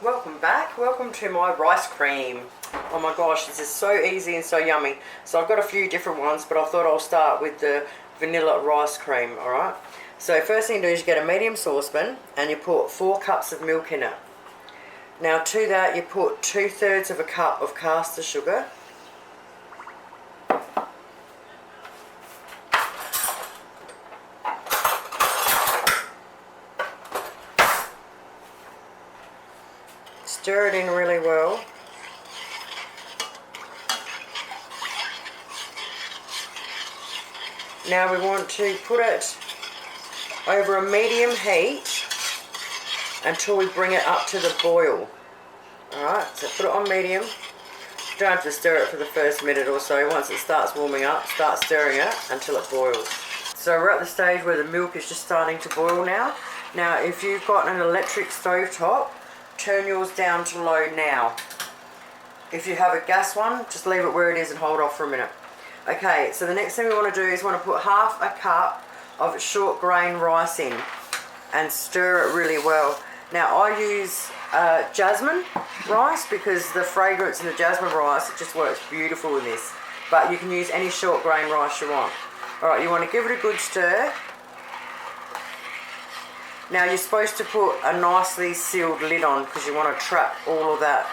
Welcome back. Welcome to my rice cream. Oh my gosh, this is so easy and so yummy. So I've got a few different ones, but I thought I'll start with the vanilla rice cream, alright? So first thing you do is you get a medium saucepan and you put 4 cups of milk in it. Now to that you put 2/3 of a cup of caster sugar. Stir it in really well. Now we want to put it over a medium heat until we bring it up to the boil. Alright, so put it on medium. You don't have to stir it for the first minute or so. Once it starts warming up, start stirring it until it boils. So we're at the stage where the milk is just starting to boil now. Now if you've got an electric stovetop, turn yours down to low now. If you have a gas one, just leave it where it is and hold off for a minute. Okay, so the next thing we want to do is want to put half a cup of short grain rice in and stir it really well. Now I use jasmine rice because the fragrance in the jasmine rice, it just works beautiful with this. But you can use any short grain rice you want. Alright, you want to give it a good stir. Now you're supposed to put a nicely sealed lid on because you want to trap all of that,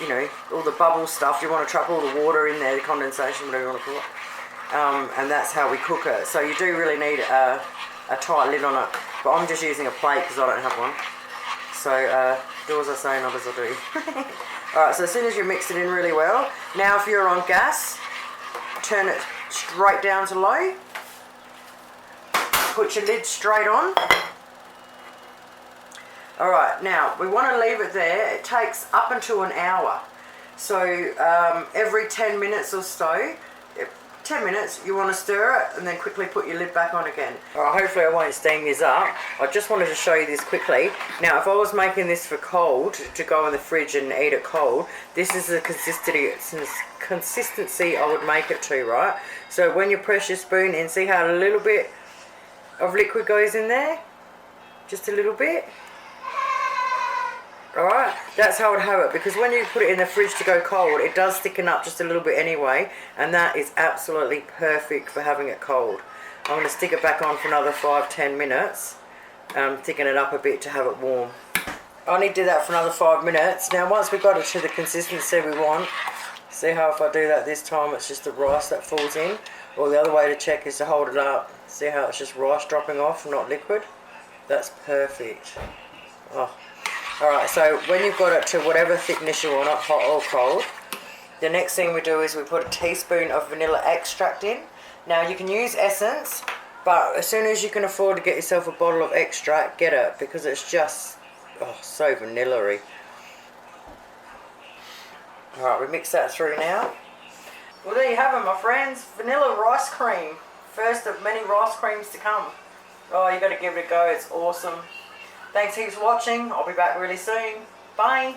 you know, all the bubble stuff. You want to trap all the water in there, the condensation, whatever you want to call it. And that's how we cook it. So you do really need a tight lid on it. But I'm just using a plate because I don't have one. So do as I say and others I do. Alright, so as soon as you mix it in really well, now if you're on gas, turn it straight down to low. Put your lid straight on. Alright, now we want to leave it there. It takes up until an hour. So every 10 minutes or so, 10 minutes, you want to stir it and then quickly put your lid back on again. Alright, hopefully I won't steam this up. I just wanted to show you this quickly. Now if I was making this for cold, to go in the fridge and eat it cold, this is the consistency I would make it to, right? So when you press your spoon in, see how a little bit of liquid goes in there, just a little bit. Alright, that's how I'd have it, because when you put it in the fridge to go cold, it does thicken up just a little bit anyway, and that is absolutely perfect for having it cold. I'm going to stick it back on for another 5-10 minutes, thicken it up a bit to have it warm. I only do that for another 5 minutes. Now once we've got it to the consistency we want, see how if I do that this time it's just the rice that falls in, or the other way to check is to hold it up. See how it's just rice dropping off, not liquid? That's perfect. Oh. Alright, so when you've got it to whatever thickness you want, hot or cold, the next thing we do is we put a teaspoon of vanilla extract in. Now you can use essence, but as soon as you can afford to get yourself a bottle of extract, get it, because it's just so vanilla-y. Alright, we mix that through now. Well, there you have it, my friends. Vanilla rice cream. First of many rice creams to come. Oh, you got to give it a go. It's awesome. Thanks heaps for watching. I'll be back really soon. Bye.